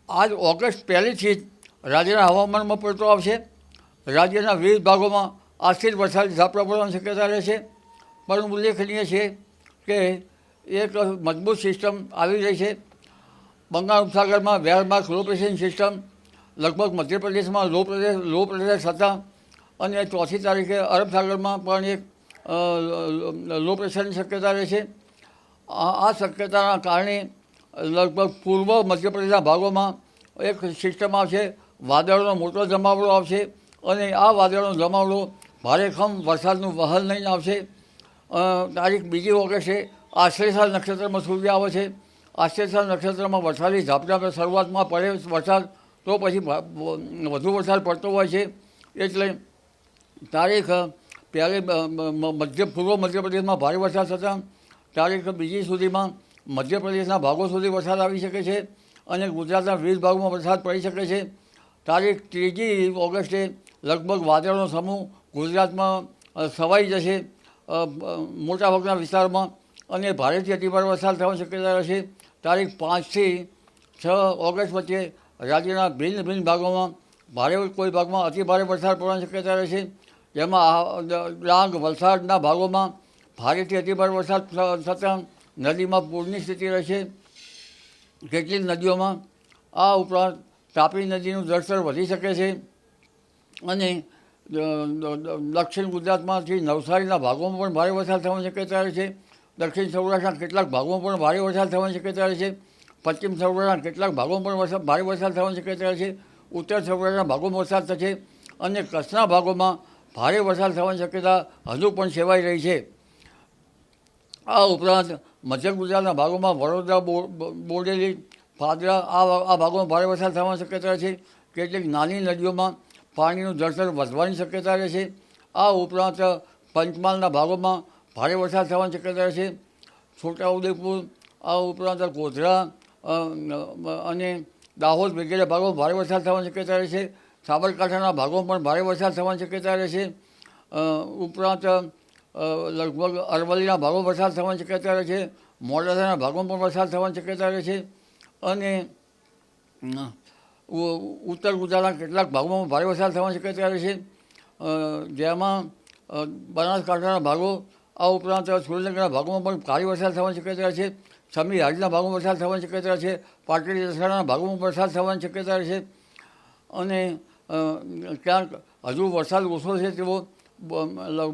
આજ ઓગસ્ટ પહેલીથી જ રાજ્યના હવામાનમાં પલટો આવશે. રાજ્યના વિવિધ ભાગોમાં આજથી જ વરસાદી ઝાપટા પડવાની શક્યતા રહેશે. પણ ઉલ્લેખનીય છે કે એક મજબૂત સિસ્ટમ આવી રહી છે. બંગાળ ઉપસાગરમાં વેરમાર્ક લો પ્રેશર સિસ્ટમ લગભગ મધ્યપ્રદેશમાં લો પ્રેશર થતાં અને 4મી તારીખે અરબ સાગરમાં પણ એક લો પ્રેશરની શક્યતા રહેશે. આ શક્યતાના કારણે લગભગ પૂર્વ મધ્યપ્રદેશના ભાગોમાં એક સિસ્ટમ આવશે, વાદળોનો મોટો જમાવડો આવશે અને આ વાદળનો જમાવડો ભારેખમ વરસાદનું વહન લઈને આવશે. તારીખ 2 ઓગસ્ટે આશ્લેષા નક્ષત્રમાં સૂર્ય આવે છે. આશ્લેષા નક્ષત્રમાં વરસાદી ઝાપટા શરૂઆતમાં પડે વરસાદ, તો પછી વધુ વરસાદ પડતો હોય છે. એટલે તારીખ પહેલી પૂર્વ મધ્યપ્રદેશમાં ભારે વરસાદ થતાં તારીખ 2 સુધીમાં મધ્યપ્રદેશના ભાગો સુધી વરસાદ આવી શકે છે અને ગુજરાતના વિવિધ ભાગોમાં વરસાદ પડી શકે છે. તારીખ 3 ઓગસ્ટે લગભગ વાદળનો સમૂહ ગુજરાતમાં છવાઈ જશે મોટાભાગના વિસ્તારમાં અને ભારેથી અતિભારે વરસાદ થવાની શક્યતા રહેશે. તારીખ 5 થી 6 ઓગસ્ટ વચ્ચે રાજ્યના ભિન્ન ભિન્ન ભાગોમાં કોઈ ભાગમાં અતિભારે વરસાદ પડવાની શક્યતા રહેશે. જેમાં ડાંગ વલસાડના ભાગોમાં ભારેથી અતિભારે વરસાદ થતાં નદીમાં પૂરની સ્થિતિ રહેશે કેટલીક નદીઓમાં. આ ઉપરાંત તાપી નદીનું જળસ્તર વધી શકે છે અને દક્ષિણ ગુજરાતમાંથી નવસારીના ભાગોમાં પણ ભારે વરસાદ થવાની શક્યતા રહેશે. દક્ષિણ સૌરાષ્ટ્રના કેટલાક ભાગોમાં પણ ભારે વરસાદ થવાની શક્યતા રહેશે. પશ્ચિમ સૌરાષ્ટ્રના કેટલાક ભાગોમાં પણ ભારે વરસાદ થવાની શક્યતા રહેશે. ઉત્તર સૌરાષ્ટ્રના ભાગોમાં વરસાદ થશે અને કચ્છના ભાગોમાં ભારે વરસાદ થવાની શક્યતા હજુ પણ સેવાઈ રહી છે. આ ઉપરાંત મધ્ય ગુજરાતના ભાગોમાં વડોદરા, બોડેલી, પાદરા આ ભાગોમાં ભારે વરસાદ થવાની શક્યતા રહેશે. કેટલીક નાની નદીઓમાં પાણીનું જળસ્તર વધવાની શક્યતા રહેશે. આ ઉપરાંત પંચમહાલના ભાગોમાં ભારે વરસાદ થવાની શક્યતા રહેશે. છોટાઉદેપુર, આ ઉપરાંત ગોધરા અને દાહોદ વગેરે ભાગોમાં ભારે વરસાદ થવાની શક્યતા રહેશે. સાબરકાંઠાના ભાગોમાં પણ ભારે વરસાદ થવાની શક્યતા રહેશે. ઉપરાંત લગભગ અરવલ્લીના ભાગોમાં વરસાદ થવાની શક્યતા રહેશે. મોડાસાના ભાગોમાં પણ વરસાદ થવાની શક્યતા રહેશે અને ઉત્તર ગુજરાતના કેટલાક ભાગોમાં ભારે વરસાદ થવાની શક્યતા રહેશે. જેમાં બનાસકાંઠાના ભાગો, આ ઉપરાંત સુરેન્દ્રનગરના ભાગોમાં પણ ભારે વરસાદ થવાની શક્યતા રહેશે. સમી હાજરીના ભાગોમાં વરસાદ થવાની શક્યતા રહેશે. પાટડી દસરાના ભાગોમાં વરસાદ થવાની શક્યતા રહેશે અને ક્યાંક હજુ વરસાદ ઓછો છે તેવો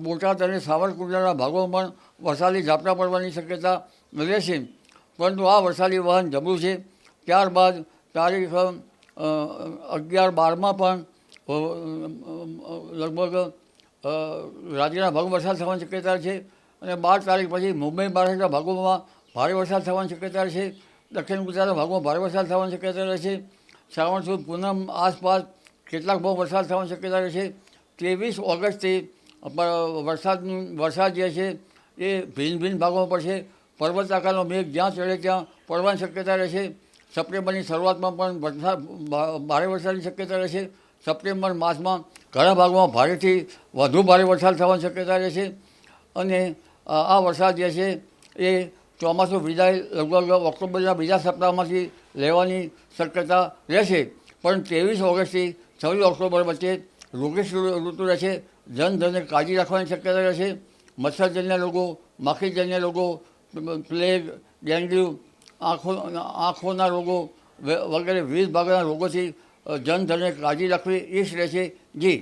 બોટાદ અને સાવરકુંડલાના ભાગોમાં પણ વરસાદી ઝાપટા પડવાની શક્યતા રહેશે. પરંતુ આ વરસાદી વહન જબરું છે. ત્યારબાદ તારીખ 11-12માં પણ લગભગ રાજ્યના ભાગોમાં વરસાદ થવાની શક્યતા છે અને 12 તારીખ પછી મુંબઈ મહારાષ્ટ્રના ભાગોમાં ભારે વરસાદ થવાની શક્યતા છે. દક્ષિણ ગુજરાતના ભાગોમાં ભારે વરસાદ થવાની શક્યતા રહેશે. શ્રાવણ સુદ પૂનમ આસપાસ કેટલાક ભાગ વરસાદ થવાની શક્યતા રહેશે. 23 ઓગસ્ટથી વરસાદ જે છે એ ભિન્ન ભિન્ન ભાગોમાં પડશે. પર્વત આકારનો મેઘ જ્યાં ચડે ત્યાં પડવાની શક્યતા રહેશે. સપ્ટેમ્બરની શરૂઆતમાં પણ ભારે વરસાદની શક્યતા રહેશે. સપ્ટેમ્બર માસમાં ઘણા ભાગોમાં ભારેથી વધુ ભારે વરસાદ થવાની શક્યતા રહેશે અને આ વરસાદ જે છે એ ચોમાસું વિદાય લગભગ ઓક્ટોબરના બીજા સપ્તાહમાંથી લેવાની શક્યતા રહેશે. પણ 23 ઓગસ્ટથી 26 ઓક્ટોબર વચ્ચે રોગીશ ઋતુ રહેશે. જનધનને કાળજી રાખવાની શક્યતા રહેશે. મચ્છરજન્ય રોગો, માખીજન્ય રોગો, પ્લેગ, ડેન્ગ્યુ, આંખોના રોગો વગેરે વિવિધ ભાગના રોગોથી જનધનને કાળજી રાખવી એ જ રહેશે. જી.